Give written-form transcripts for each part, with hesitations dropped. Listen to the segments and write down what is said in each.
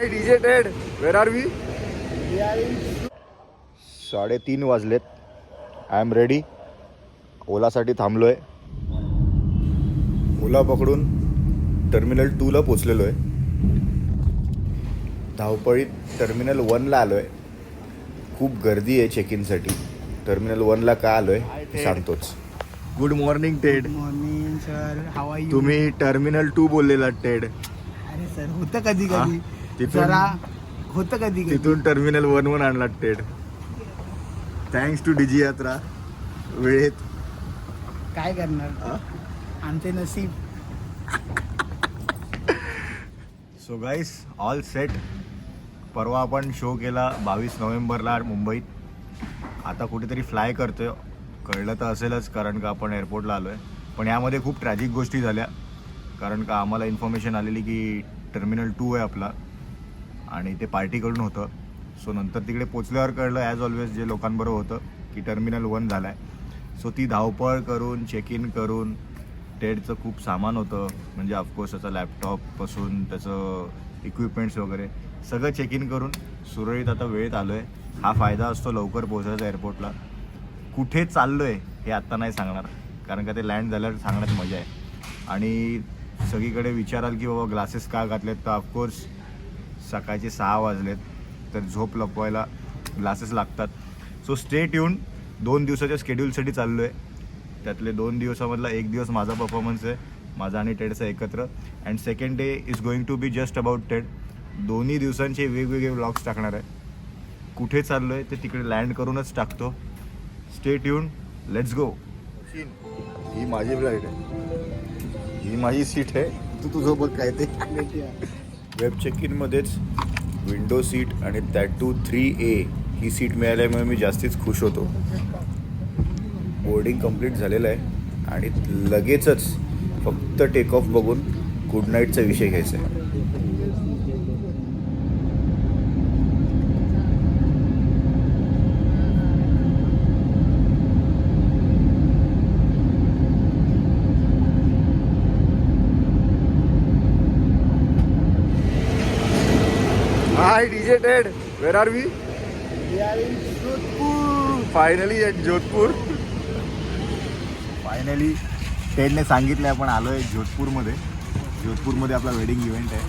DJ Ted where are we 3:30 वाजलेत. I am ready. ओलासाठी थांबलोय. ओला पकडून टर्मिनल 2ला पोचलेलो आहे. धावपळीत टर्मिनल 1ला आलो आहे. खूप गर्दी आहे चेक इनसाठी. टर्मिनल 1ला का आलो आहे सांगतोच. Good morning Ted. Morning sir, how are you? तुम्ही टर्मिनल 2 बोललेला टेड. अरे सर, होतं कधी कधी तिथून जरा होतं कधी कधी. तिथून टर्मिनल 1 आणला टेड. थँक्स टू डीजी यात्रा. वेळेत काय करणार, आमचे नसीब. So guys, all set. परवा आपण शो केला 22 नोव्हेंबरला मुंबईत. आता कुठेतरी फ्लाय करतोय. कळलं तर असेलच, कारण का आपण एअरपोर्टला आलो आहे. पण यामध्ये खूप ट्रॅजिक गोष्टी झाल्या, कारण का आम्हाला इन्फॉर्मेशन आलेली की टर्मिनल 2 आहे आपला आणि ते पार्टीकडून होतं. सो नंतर तिकडे पोचल्यावर कळलं, ॲज ऑलवेज जे लोकांबरोबर होतं, की टर्मिनल 1 झाला आहे. सो ती धावपळ करून चेक इन करून टेडचं खूप सामान होतं, म्हणजे ऑफकोर्स त्याचा लॅपटॉपपासून त्याचं इक्विपमेंट्स वगैरे सगळं चेक इन करून सुरळीत आता वेळेत आलो आहे. हा फायदा असतो लवकर पोहोचायचा एअरपोर्टला. कुठे चाललो आहे हे आत्ता नाही सांगणार, कारण का ते लँड झाल्यावर सांगण्यात मजा आहे. आणि सगळीकडे विचाराल की बाबा ग्लासेस का घातलेत, तर ऑफकोर्स सकाळचे 6 वाजलेत, तर झोप लपवायला ग्लासेस लागतात. So stay tune. 2 दिवसाच्या स्केड्यूलसाठी चाललो आहे. त्यातले 2 दिवसामधला 1 दिवस माझा परफॉर्मन्स आहे, माझा आणि टेडचा एकत्र. And second day is going to be just about Ted. दोन्ही दिवसांचे वेगवेगळे व्लॉग्स टाकणार आहे. कुठे चाललो आहे ते तिकडे लँड करूनच टाकतो. Stay tune. Let's go. ही माझी फ्लाईट आहे, ही माझी सीट आहे. तू तुझं बघ काय ते. वेब चेक इनमध्येच विंडो सीट आणि दॅट टू 3A ही सीट मिळाल्यामुळे मी जास्तीच खुश होतो. बोर्डिंग कंप्लीट झालेलं आहे आणि लगेचच फक्त टेक ऑफ बघून गुड नाईटचा विषय घ्यायचा आहे. Hi DJ Ted, where are we? Finally at Jodhpur. Finally टेडने सांगितलं आपण आलो आहे जोधपूरमध्ये. जोधपूरमध्ये आपला वेडिंग इव्हेंट आहे.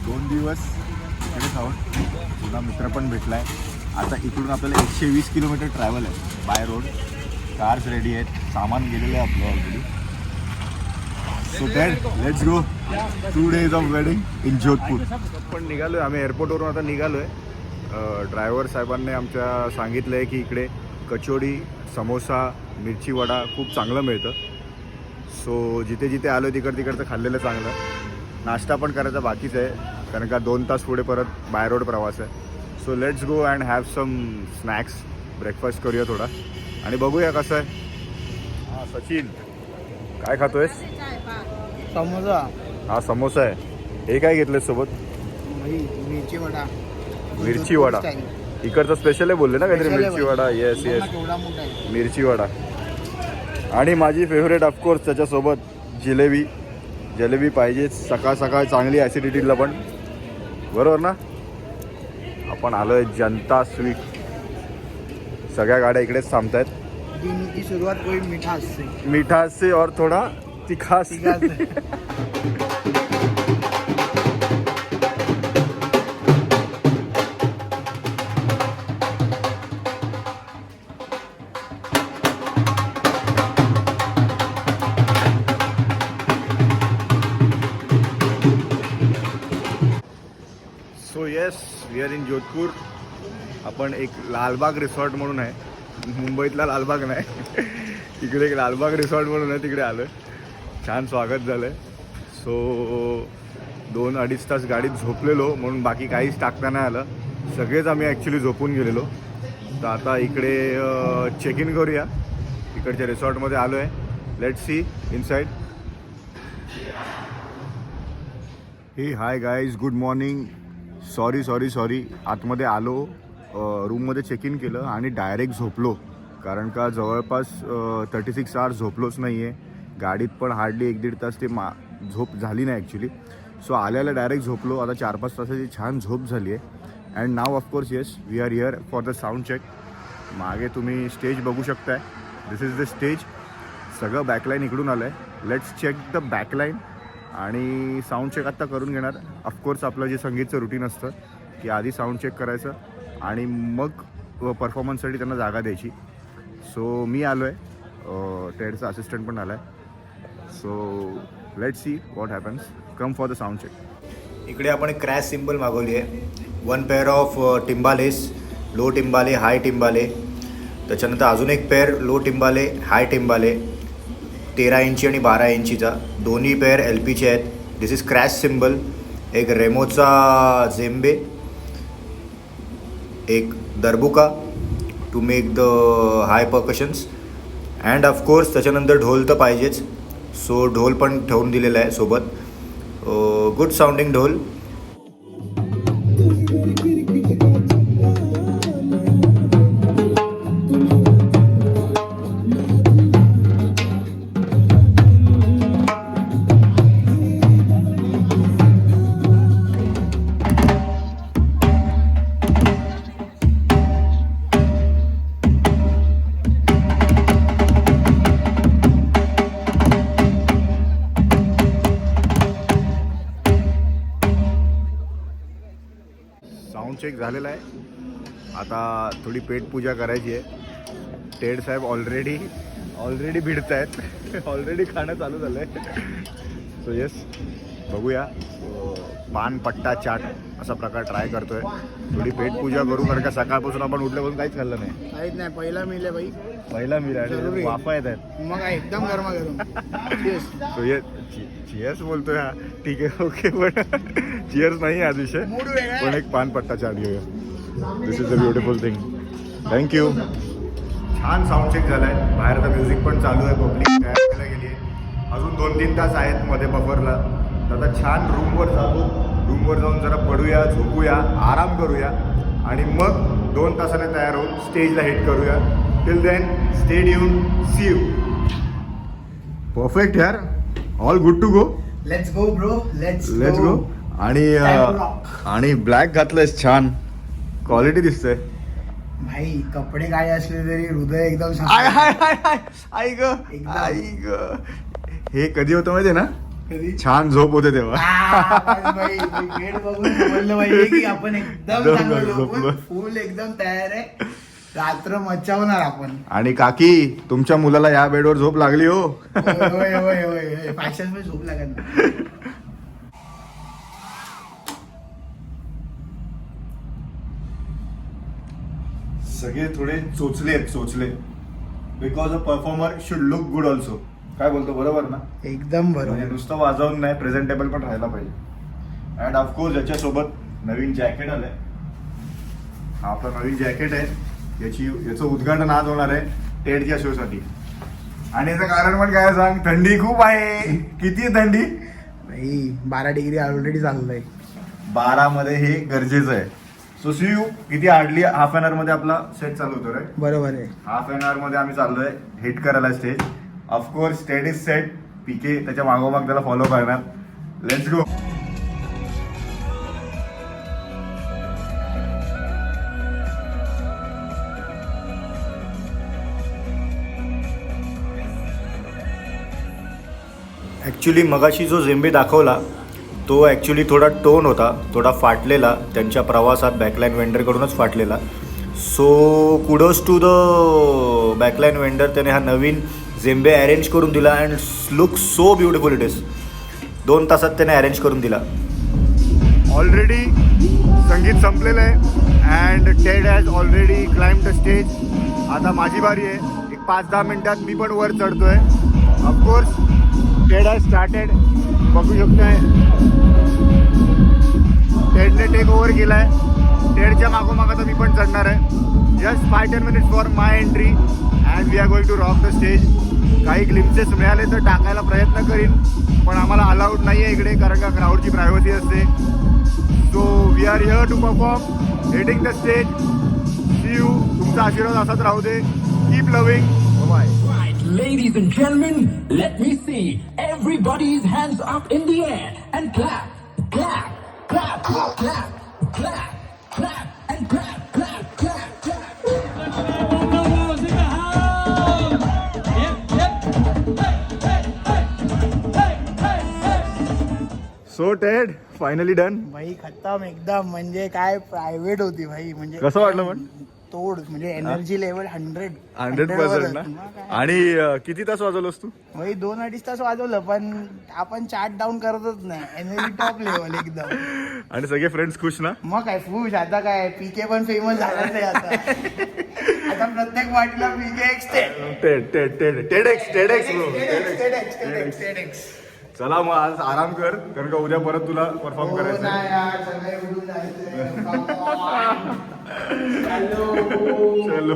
2 दिवस इकडे जाऊन तुला मित्र पण भेटला आहे. आता इकडून आपल्याला 120 किलोमीटर ट्रॅव्हल आहे बाय रोड. कार्स रेडी आहेत, सामान गेलेलं आहे आपलं already. So Ted, let's go. 2 days of wedding in Jodhpur. पण निघालो आहे आम्ही एअरपोर्टवरून. आता निघालो आहे. ड्रायव्हर साहेबांनी आमच्या सांगितलं आहे की इकडे कचोडी, समोसा, मिरची वडा खूप चांगलं मिळतं. सो जिथे जिथे आलो तिकडचं खाल्लेलं चांगलं. नाश्ता पण करायचा बाकीच आहे, कारण का 2 तास पुढे परत बाय रोड प्रवास आहे. So let's go and have some snacks. Breakfast करूया थोडा आणि बघूया कसं आहे. हां सचिन, काय खातोयस? समोसा. हा समोसा आहे. हे काय घेतलं सोबत? मिरची वडा. मिरची वडा इकडचं स्पेशल आहे बोलले ना काहीतरी. मिरची वडा. येस येस, केवढा मोठा आहे. मिरची वडा. आणि माझी फेवरेट ऑफकोर्स त्याच्यासोबत जिलेबी. जिलेबी पाहिजेच सकाळ सकाळ, चांगली ॲसिडिटीला पण. बरोबर ना? आपण आलो आहे जनता स्वीट. सगळ्या गाड्या इकडेच थांबत आहेत. दिन की सुरुवात कोई मिठास से. मिठास से और थोडा तिखास. So yes, we are in Jodhpur. आपण एक लालबाग रिसॉर्ट म्हणून आहे, मुंबईतला लालबाग नाही, तिकडे एक लालबाग रिसॉर्ट म्हणून आहे, तिकडे आलो आहे. छान स्वागत झालं आहे. सो 2-2.5 तास गाडीत झोपलेलो, म्हणून बाकी काहीच टाकता नाही आलं. सगळेच आम्ही ॲक्च्युली झोपून गेलेलो. तर आता इकडे चेक इन करूया. इकडच्या रिसॉर्टमध्ये आलो आहे. Let's see inside. Hey hi guys, good morning. Sorry आतमध्ये आलो, रूममध्ये चेक इन केलं आणि डायरेक्ट झोपलो, कारण का जवळपास 36 आवर्स झोपलोच नाही आहे. गाडीत पण हार्डली 1-1.5 तास ते झोप झाली नाही ॲक्च्युली. सो आल्याला डायरेक्ट झोपलो. आता 4-5 तासाची छान झोप झाली आहे. And now of course yes we are here for the sound check. मागे तुम्ही स्टेज बघू शकताय. This is the stage. सगळं बॅकलाईन इकडून आलं आहे. लेट्स चेक द बॅकलाईन आणि साऊंड चेक आत्ता करून घेणार. ऑफकोर्स आपलं जे संगीतचं रुटीन असतं की आधी साऊंड चेक करायचं आणि मग परफॉर्मन्ससाठी त्यांना जागा द्यायची. सो मी आलो आहे. टेडचा असिस्टंट पण आला आहे. So let's see what happens. Come for the sound check. इकडे आपण एक क्रॅश सिम्बल मागवली आहे. 1 pair of timbales, low timbale, high timbale. त्याच्यानंतर अजून एक पेअर लो टिम्बाले, हाय टिम्बाले, 13 इंची आणि 12 इंचीचा. दोन्ही पेअर LPचे आहेत. This is crash symbol. एक रेमोचा झेम्बे, एक darbuka to make the high percussions. And of course त्याच्यानंतर ढोल तर पाहिजेच. सो ढोल पण ठेवून दिलेला आहे सोबत. गुड साऊंडिंग ढोल. साऊंड चेक झालेला आहे. आता थोडी पेटपूजा करायची आहे. टेड साहेब ऑलरेडी भिडत आहेत. ऑलरेडी खाणं चालू झालं आहे. सो येस बघूया. पान पट्टा चाट असा प्रकार ट्राय करतोय. थोडी पेटपूजा करू कारण का सकाळपासून आपण उठल्यापासून काहीच खाल्लं नाही. काहीच नाही. पहिला मिले बाई. पहिला मिळाला जरुरी. वाफा येत आहेत. मग काय एकदम गरमागरम. सो ये चिअर्स बोलतोय. हा ठीक आहे ओके. पण चिअर्स नाही आज विषय. मूड वेगळा पण आहे. एक पान पट्टा चाट घेऊया. This is a beautiful thing. Thank you. छान साऊंड चेक झालाय. बाहेर आता म्युझिक पण चालू आहे. पब्लिक तयार केला गेली आहे. अजून 2-3 तास आहेत मध्ये बफरला. तर आता छान रूमवर जातो. रूमवर जाऊन जरा पडूया, झोपूया, आराम करूया आणि मग 2 तासाने तयार होऊन स्टेजला हिट करूया. Till then stay tuned. See you. Perfect यार. All good to go. Let's go bro. Let's go. आणि ब्लॅक घातलंयस. छान क्वालिटी दिसतंय. भाई कपडे काय असले तरी हृदय एकदम आई ग. हे कधी होतं माहितीये ना. कधी छान झोप होते तेव्हा. भाई गेट बघून समजलं पाहिजे की आपण एकदम चांगलं झोपलो. झोपून फुल एकदम तयार आहे. रात्र मचावणार आपण. आणि काकी तुमच्या मुलाला या बेडवर झोप लागली हो. होय होय होय. फॅशन मध्ये झोप लागत नाही. सगळे थोडे चोचले because a performer should look good also. काय बोलतो बरोबर ना. एकदम म्हणजे बरोबर. नुसतं वाजवून नाही प्रेझेंटेबल पण राहायला पाहिजे. अँड ऑफकोर्स याच्यासोबत नवीन जॅकेट आलंय. हा आपला नवीन जॅकेट आहे. याचं उद्घाटन आज होणार आहे टेडच्या शोसाठी. आणि याचं कारण पण काय सांग. थंडी खूप आहे. किती आहे थंडी. भाई 12 डिग्री ऑलरेडी चाललंय. 12 मध्ये हे गरजेचं आहे. So see you. किती हार्डली हाफ एन आवर मध्ये आपला सेट चालू होतो रे. बरोबर आहे. हाफ एन आवर मध्ये आम्ही चाललोय हिट करायला stage. Of course state is set. PK त्याच्या मागोमाग त्याला फॉलो करणार. Let's go. ॲक्च्युली मगाशी जो झेंबे दाखवला तो ॲक्च्युली थोडा टोन होता. थोडा फाटलेला. त्यांच्या प्रवासात बॅकलाईन वेंडरकडूनच फाटलेला. So kudos to the backline vendor. त्याने हा नवीन झेंबे अरेंज करून दिला and look so beautiful it is. 2 तासात त्याने अरेंज करून दिला. ऑलरेडी संगीत संपलेलं आहे and Ted has already climb the stage. आता माझी बारी आहे. एक 5-10 मिनिटात मी पण वर चढतोय. Of course Ted has started. बघू शकतोय टेडने टेक ओव्हर केला आहे. टेडच्या मागोमाग आता मी पण चढणार आहे. Just 5-10 minutes for my entry and we are going to rock the stage. काही ग्लिम्सेस मिळाले तर टाकायला प्रयत्न करीन पण आम्हाला अलाउड नाही आहे इकडे कारण का क्राऊडची प्रायव्हसी असते. So we are here to perform. Hitting the stage. See you. तुमचा आशीर्वाद असाच राहू दे. Keep loving. Bye. Right, ladies and gentlemen, let me see everybody's hands up in the air and clap. So Ted finally done. भाई खतम एकदम. म्हणजे काय प्रायव्हेट होती भाई. म्हणजे कसं वाटलं पण? तोड म्हणजे एनर्जी लेवल 100 100% ना. आणि किती तास वाजवलंस तू? भाई 2-2.5 तास वाजवलं पण आपण चार्ट डाऊन करतच नाही. एनर्जी टॉप लेवल एकदम. आणि सगळे फ्रेंड्स खुश ना? मग काय खुश. आता काय पीके पण फेमस झालाच आहे आता. आता प्रत्येक वाटला पीके टेडेक्स. चला मग आज आराम कर, कारण का उद्या परत तुला परफॉर्म करायचं आहे. चलो.